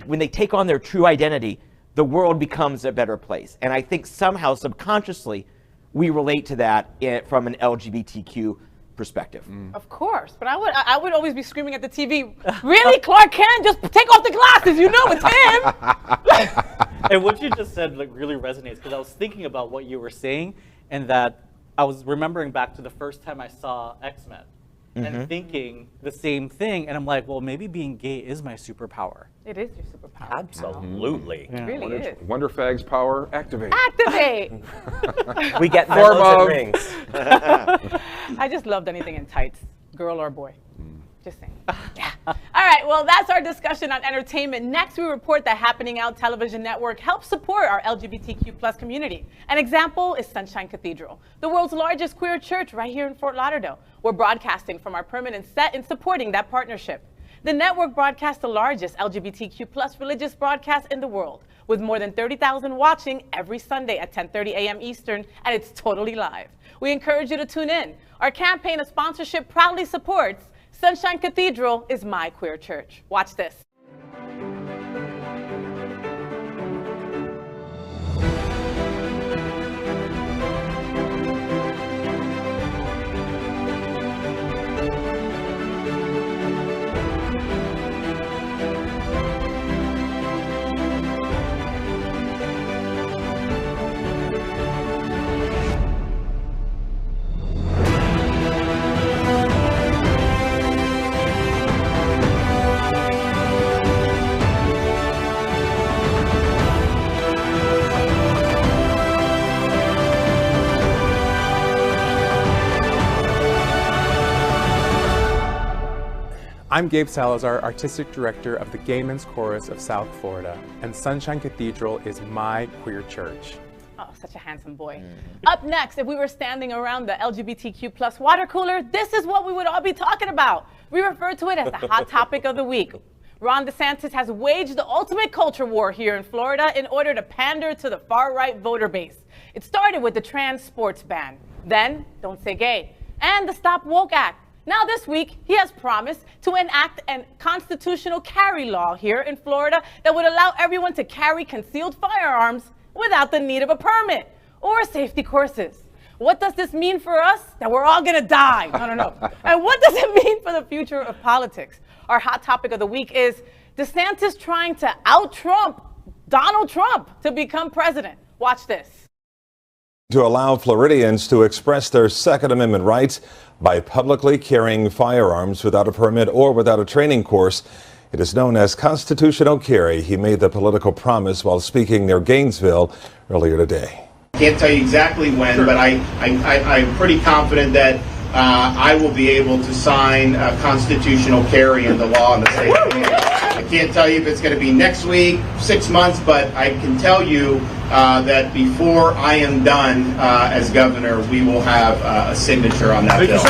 when they take on their true identity, the world becomes a better place. And I think somehow, subconsciously, we relate to that from an LGBTQ perspective. Of course, but I would always be screaming at the TV, really, Clark Kent, just take off the glasses, you know it's him. And what you just said like really resonates, because I was thinking about what you were saying, and that I was remembering back to the first time I saw X-Men and thinking the same thing, and I'm like, well, maybe being gay is my superpower. It is your superpower. Absolutely. It really is. Wonderfag's power, activate. Activate! We get memos and rings. I just loved anything in tights, girl or boy. Just saying. Yeah. All right, well, that's our discussion on entertainment. Next, we report that Happening Out Television Network helps support our LGBTQ plus community. An example is Sunshine Cathedral, the world's largest queer church right here in Fort Lauderdale. We're broadcasting from our permanent set in supporting that partnership. The network broadcasts the largest LGBTQ plus religious broadcast in the world, with more than 30,000 watching every Sunday at 10:30 a.m. Eastern, and it's totally live. We encourage you to tune in. Our campaign of sponsorship proudly supports Sunshine Cathedral is my queer church. Watch this. I'm Gabe Salazar, Artistic Director of the Gay Men's Chorus of South Florida, and Sunshine Cathedral is my queer church. Oh, such a handsome boy. Up next, if we were standing around the LGBTQ plus water cooler, this is what we would all be talking about. We refer to it as the hot topic of the week. Ron DeSantis has waged the ultimate culture war here in Florida in order to pander to the far-right voter base. It started with the trans sports ban, then Don't Say Gay, and the Stop Woke Act. Now this week, he has promised to enact a constitutional carry law here in Florida that would allow everyone to carry concealed firearms without the need of a permit or safety courses. What does this mean for us? That we're all gonna die. I don't know. And what does it mean for the future of politics? Our hot topic of the week is DeSantis trying to out-Trump Donald Trump to become president. Watch this. To allow Floridians to express their Second Amendment rights by publicly carrying firearms without a permit or without a training course. It is known as constitutional carry. He made the political promise while speaking near Gainesville earlier today. Can't tell you exactly when, but I'm pretty confident that I will be able to sign constitutional carry into law in the state of Florida. I can't tell you if it's going to be next week, 6 months, but I can tell you that before I am done as governor, we will have a signature on that bill.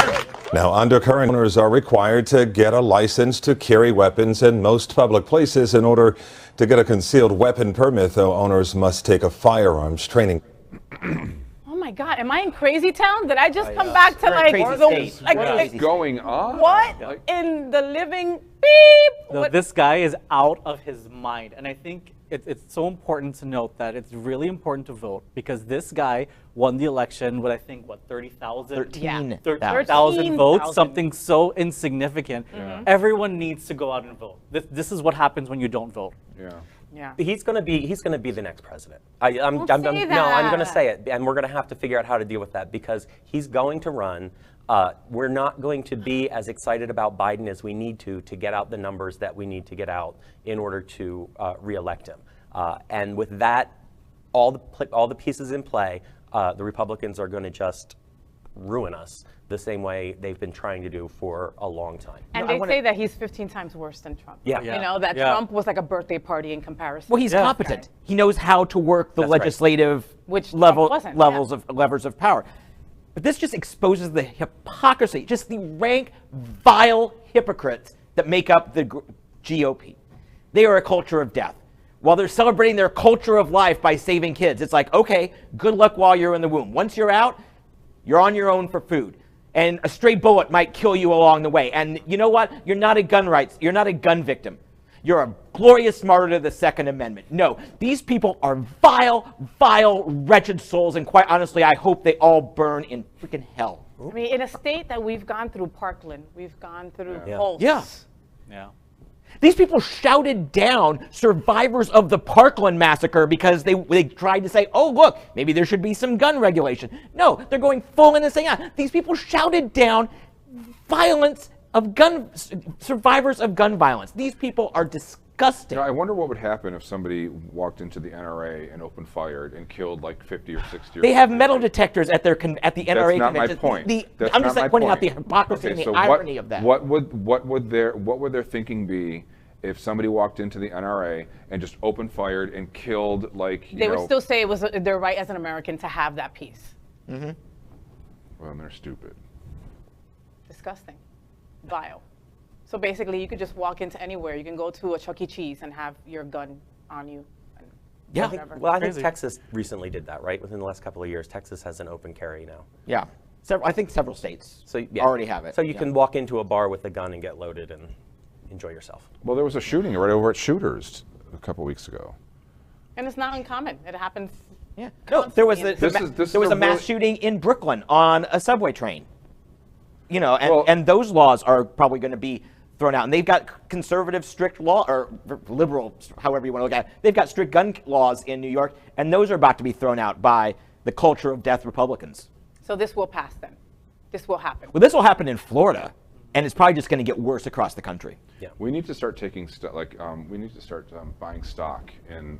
Now, under current owners are required to get a license to carry weapons in most public places. In order to get a concealed weapon permit, though, owners must take a firearms training. Oh my God, am I in crazy town? Did I just come back to like What is going on? What in the living beep? No, this guy is out of his mind. And I think it's so important to note that it's really important to vote, because this guy won the election with, I think, what, 30,000? 13,000 votes, something so insignificant. Everyone needs to go out and vote. This is what happens when you don't vote. Yeah. He's going to be the next president. I'm going to say it, and we're going to have to figure out how to deal with that, because he's going to run. We're not going to be as excited about Biden as we need to get out the numbers that we need to get out in order to reelect him. And with that, all the pieces in play, the Republicans are going to just ruin us the same way they've been trying to do for a long time. And they say that he's 15 times worse than Trump. Yeah. You know, that Trump was like a birthday party in comparison. Well, he's competent. He knows how to work the legislative levers of power. But this just exposes the hypocrisy, just the rank, vile hypocrites that make up the GOP. They are a culture of death. While they're celebrating their culture of life by saving kids, it's like, okay, good luck while you're in the womb. Once you're out, you're on your own for food. And a stray bullet might kill you along the way. And you know what? You're not a gun victim. you're a glorious martyr to the Second Amendment. No, these people are vile, vile, wretched souls, and quite honestly, I hope they all burn in freaking hell. I mean, in a state that we've gone through Parkland, we've gone through Pulse. Yeah. Yeah. These people shouted down survivors of the Parkland massacre because they tried to say, oh, look, maybe there should be some gun regulation. No, they're going full in and saying, these people shouted down violence of survivors of gun violence. These people are disgusting. I wonder what would happen if somebody walked into the NRA and opened fire and killed like 50 or 60. They have metal detectors at the NRA That's not convention. my point. I'm just pointing out the hypocrisy and the irony of that. What would their thinking be if somebody walked into the NRA and just opened fire and killed They would still say it was their right as an American to have that piece. Mm-hmm. Well, they're stupid. Disgusting. Vile. So basically, you could just walk into anywhere. You can go to a Chuck E. Cheese and have your gun on you. Yeah. I think Texas recently did that, right? Within the last couple of years, Texas has an open carry now. Yeah. I think several states already have it. So you can walk into a bar with a gun and get loaded and enjoy yourself. Well, there was a shooting right over at Shooters a couple weeks ago. And it's not uncommon. It happens. Yeah. No, there was a mass shooting in Brooklyn on a subway train. And those laws are probably going to be thrown out. And they've got conservative, strict law, or liberal, however you want to look at it. They've got strict gun laws in New York, and those are about to be thrown out by the culture of death Republicans. So this will pass then. This will happen. Well, this will happen in Florida, and it's probably just going to get worse across the country. Yeah. We need to start taking we need to start buying stock in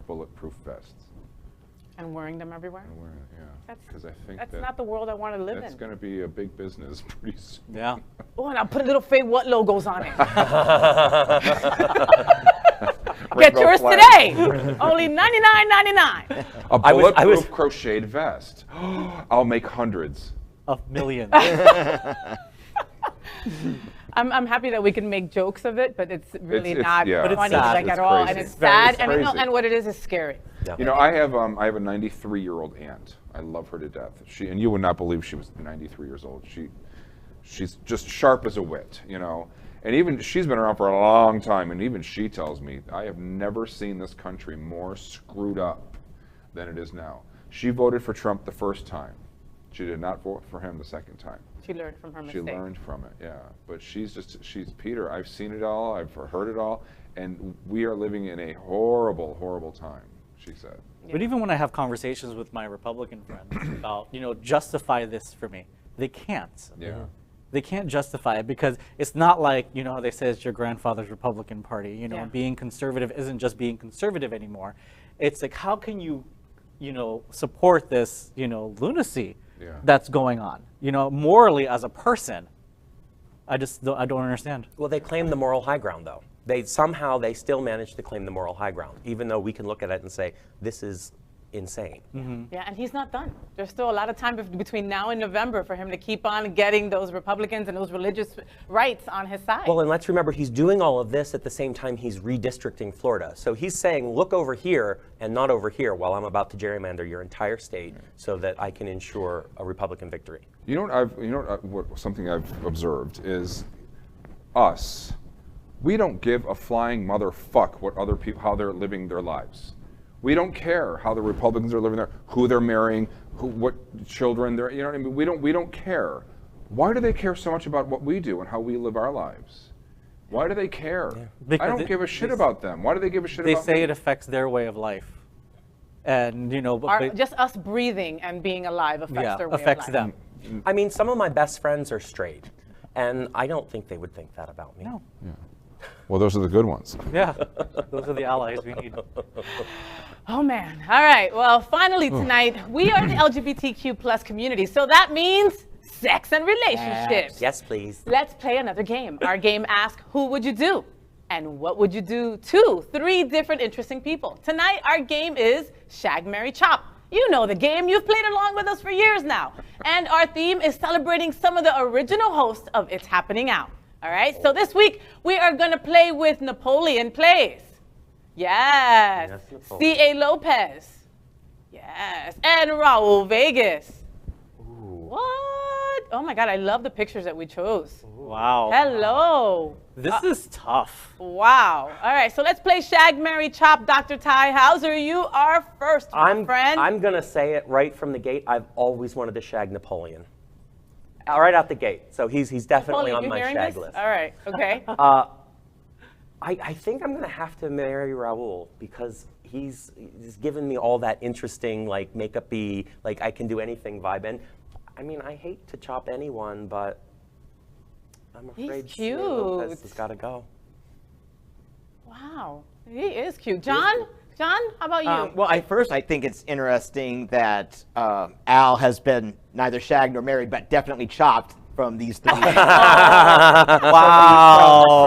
bulletproof vests. And wearing them everywhere? Because I think that's not the world I want to live in. It's going to be a big business pretty soon. Yeah. Oh, and I'll put little FayWhat logos on it. Get yours today. Only $99.99. A bulletproof crocheted vest. I'll make hundreds of millions. I'm happy that we can make jokes of it, but it's really not funny at all, and it's crazy. sad, and what it is scary. Yeah. I have a 93-year-old aunt. I love her to death. And you would not believe she was 93 years old. She's just sharp as a wit, And even she's been around for a long time, and even she tells me, I have never seen this country more screwed up than it is now. She voted for Trump the first time. She did not vote for him the second time. She learned from her mistake. She learned from it, yeah. But she's Peter, I've seen it all, I've heard it all, and we are living in a horrible, horrible time, she said. Yeah. But even when I have conversations with my Republican friends about, justify this for me, they can't. Yeah. They can't justify it because it's not like, how they say it's your grandfather's Republican Party. Being conservative isn't just being conservative anymore. It's like, how can you, support this, lunacy that's going on? Morally as a person, I don't understand. Well, they claim the moral high ground, though. They still manage to claim the moral high ground, even though we can look at it and say, this is insane. Mm-hmm. Yeah, and he's not done. There's still a lot of time between now and November for him to keep on getting those Republicans and those religious rights on his side. Well, and let's remember, he's doing all of this at the same time he's redistricting Florida. So he's saying, look over here and not over here while I'm about to gerrymander your entire state so that I can ensure a Republican victory. Something I've observed is us. We don't give a flying motherfuck what other people, how they're living their lives. We don't care how the Republicans are living there, who they're marrying, what children they're, what I mean? We don't care. Why do they care so much about what we do and how we live our lives? Why do they care? Yeah. I don't give a shit about them. Why do they give a shit about me? They say it affects their way of life. And, just us breathing and being alive affects their way affects of life. them. I mean, some of my best friends are straight, and I don't think they would think that about me. No. Yeah. Well, those are the good ones. Yeah, those are the allies we need. Oh, man. All right. Well, finally tonight, we are the LGBTQ plus community. So that means sex and relationships. Yes, please. Let's play another game. Our game asks, who would you do? And what would you do to 3 different interesting people? Tonight, our game is Shag, Marry, Chop. You know the game. You've played along with us for years now. And our theme is celebrating some of the original hosts of It's Happening Out. All right, so this week we are going to play with Napoleon Plays. Yes. C.A. Lopez. Yes. And Raul Vegas. Ooh. What? Oh my God, I love the pictures that we chose. Wow. Hello. This is tough. Wow. All right, so let's play Shag, Marry, Chop. Dr. Tai Houser, you are first, my friend. I'm going to say it right from the gate. I've always wanted to shag Napoleon. Right out the gate. So he's definitely Napoleon, on my shag this? list. All right, okay. I think I'm going to have to marry Raul because he's given me all that interesting, like, makeup-y, like, I can do anything vibe. And, I mean, I hate to chop anyone, but I'm afraid cute. Lopez has got to go. Wow, he is cute. John, how about you? Well, I think it's interesting that Al has been neither shagged nor married, but definitely chopped from these three. Wow.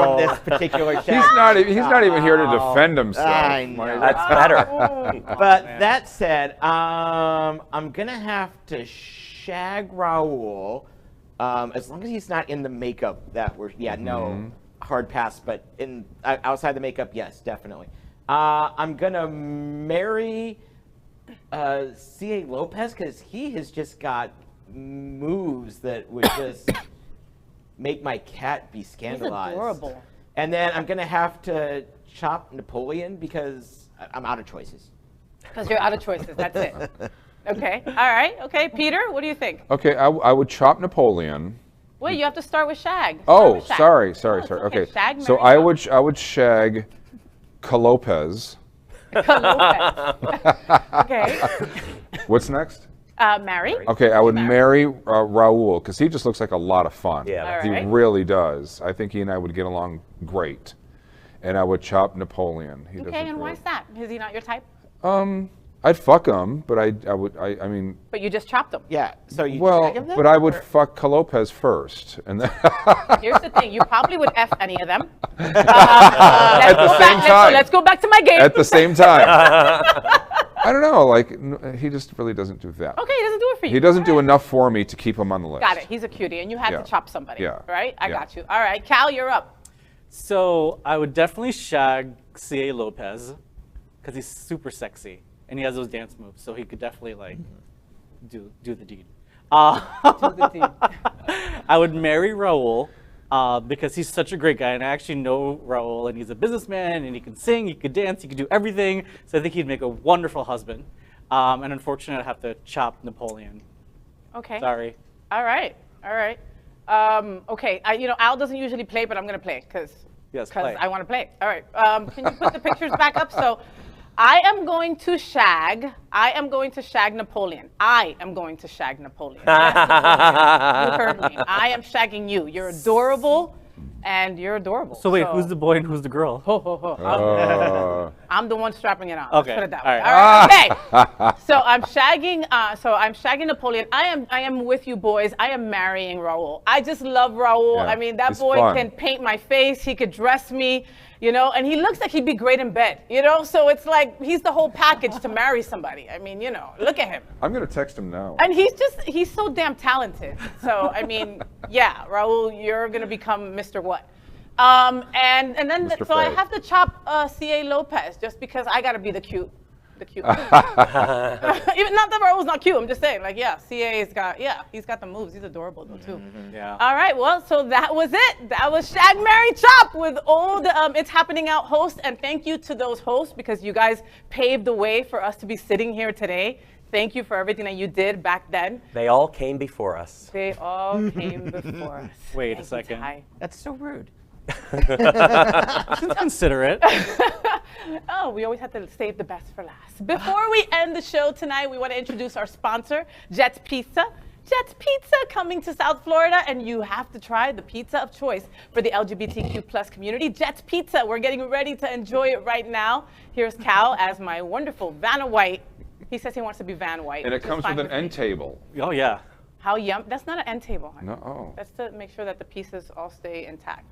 From this particular shag. He's not even here to defend himself. I know. That's better. But that said, I'm going to have to shag Raul. As long as he's not in the makeup that we're, no, hard pass, but outside the makeup, yes, definitely. I'm gonna marry C.A. Lopez because he has just got moves that would just make my cat be scandalized. He's adorable. And then I'm gonna have to chop Napoleon because I'm out of choices. Because you're out of choices, that's it. Okay, all right, okay. Peter, what do you think? Okay, I would chop Napoleon. Wait, you have to start with Shag. Oh, Start with Shag. sorry. it's Okay, Shag, so marry, I would shag Kal Lopez. Kal Lopez. Okay. What's next? Marry. Okay, I would marry Raul because he just looks like a lot of fun. Yeah, he really does. I think he and I would get along great. And I would chop Napoleon. He Okay, and why is that? Is he not your type? I'd fuck him, but I mean. But you just chopped him. Yeah. So you Well, shag him then, but I would or- fuck Kal Lopez first, and then. Here's the thing: you probably would f any of them. At the same time. Let's go back to my game. At the same time. I don't know. Like he just really doesn't do that. Okay, he doesn't do it for you. He doesn't do enough for me to keep him on the list. Got it. He's a cutie, and you had Yeah. to chop somebody. Yeah. Right? I Yeah. got you. All right, Cal, you're up. So I would definitely shag C.A. Lopez because he's super sexy and he has those dance moves, so he could definitely like do the deed. Do the deed. I would marry Raul because he's such a great guy, and I actually know Raul, and he's a businessman, and he can sing, he could dance, he could do everything. So I think he'd make a wonderful husband. And unfortunately, I'd have to chop Napoleon. Okay. Sorry. All right. Okay. Al doesn't usually play, but I'm gonna play because Yes, play. I want to play. All right. Can you put the pictures back up? So, I am going to shag Napoleon. I am going to shag Napoleon. You heard me. I am shagging you. You're adorable, and you're adorable. So wait, who's the boy and who's the girl? I'm the one strapping it on. Okay. Let's put it that All way. right. All right. Okay. So I'm shagging Napoleon. I am with you boys. I am marrying Raul. I just love Raul. Yeah, I mean, that he's boy fun. can paint my face. He could dress me, and he looks like he'd be great in bed, So it's like he's the whole package to marry somebody. I mean, look at him. I'm gonna text him now. And he's so damn talented. So I mean, yeah, Raul, you're gonna become Mr. What? And then Mr. so I Fay. have to chop C.A. Lopez just because I gotta be the cute. Even not that Raul's not cute. I'm just saying, C.A.'s he's got the moves. He's adorable though too. Yeah. All right, well, so that was it. That was Shag, Marry, Chop with all the It's Happening Out hosts. And thank you to those hosts because you guys paved the way for us to be sitting here today. Thank you for everything that you did back then. They all came before us. They all came before us. Wait Thank a second. You, Ty. That's so rude. Consider it. Oh, we always have to save the best for last. Before we end the show tonight, we want to introduce our sponsor, Jets Pizza. Jets Pizza coming to South Florida, and you have to try the pizza of choice for the LGBTQ plus community. Jets Pizza, we're getting ready to enjoy it right now. Here's Cal as my wonderful Vanna White. He says he wants to be Van White. And it which is comes fine with an me. end table. Oh yeah. How yum? That's not an end table. Honey. No. Oh. That's to make sure that the pieces all stay intact.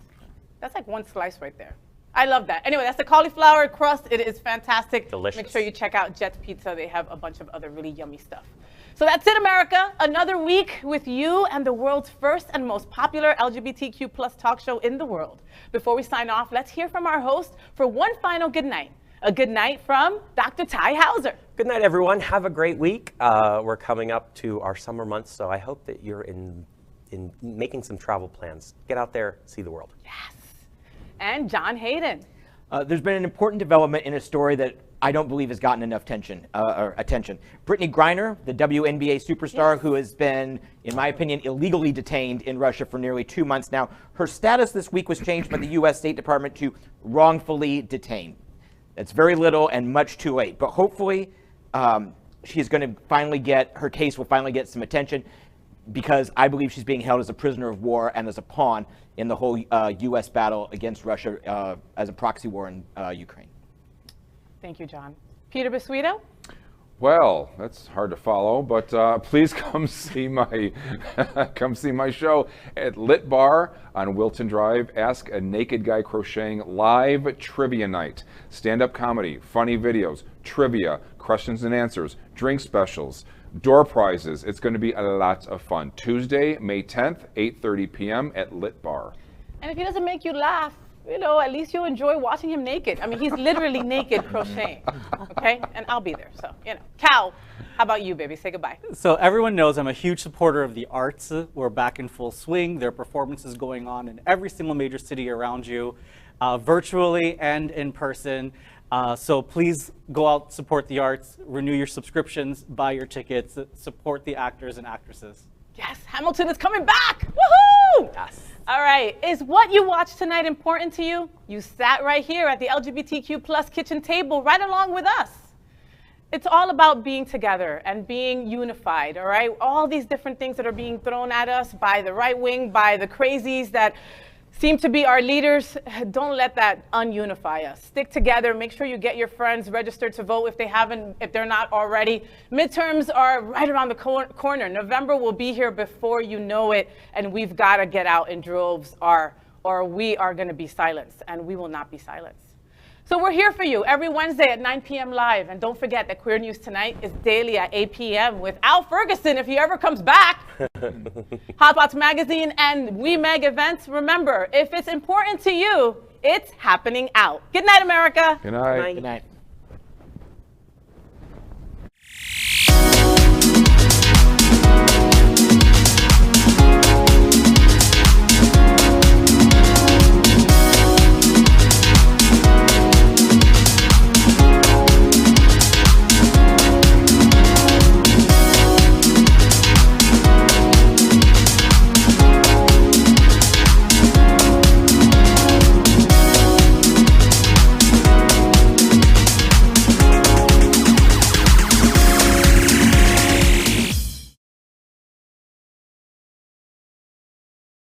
That's like one slice right there. I love that. Anyway, that's the cauliflower crust. It is fantastic. Delicious. Make sure you check out Jets Pizza. They have a bunch of other really yummy stuff. So that's it, America. Another week with you and the world's first and most popular LGBTQ plus talk show in the world. Before we sign off, let's hear from our host for one final good night. A good night from Dr. Tai Houser. Good night, everyone. Have a great week. We're coming up to our summer months, so I hope that you're in making some travel plans. Get out there, see the world. Yes. And John Hayden. There's been an important development in a story that I don't believe has gotten enough attention. Brittany Griner, the WNBA superstar who has been, in my opinion, illegally detained in Russia for nearly 2 months now. Her status this week was changed by the U.S. State Department to wrongfully detained. That's very little and much too late. But hopefully she's going to finally her case will finally get some attention, because I believe she's being held as a prisoner of war and as a pawn in the whole U.S. battle against Russia as a proxy war in Ukraine. Thank you, John. Peter Bisuito? Well, that's hard to follow, but please come see my show at Lit Bar on Wilton Drive. Ask a Naked Guy Crocheting live trivia night. Stand-up comedy, funny videos, trivia, questions and answers, drink specials, door prizes. It's going to be a lot of fun. Tuesday, May 10th, 8:30 p.m. at Lit Bar. And if he doesn't make you laugh, at least you'll enjoy watching him naked. I mean, he's literally naked crocheting, okay? And I'll be there, so, Kal, how about you, baby? Say goodbye. So everyone knows I'm a huge supporter of the arts. We're back in full swing. There are performances going on in every single major city around you, virtually and in person. So please go out, support the arts, renew your subscriptions, buy your tickets, support the actors and actresses. Yes, Hamilton is coming back. Woohoo! Yes. All right, is what you watched tonight important to you? You sat right here at the LGBTQ plus kitchen table right along with us. It's all about being together and being unified, all right? All these different things that are being thrown at us by the right wing, by the crazies that seem to be our leaders, don't let that ununify us. Stick together, make sure you get your friends registered to vote if they're not already. Midterms are right around the corner. November will be here before you know it, and we've got to get out in droves or we are going to be silenced, and we will not be silenced. So we're here for you every Wednesday at 9 p.m. live. And don't forget that Queer News Tonight is daily at 8 p.m. with Al Ferguson if he ever comes back. Hotbox Magazine and We Meg events. Remember, if it's important to you, it's happening out. Good night, America. Good night. Good night.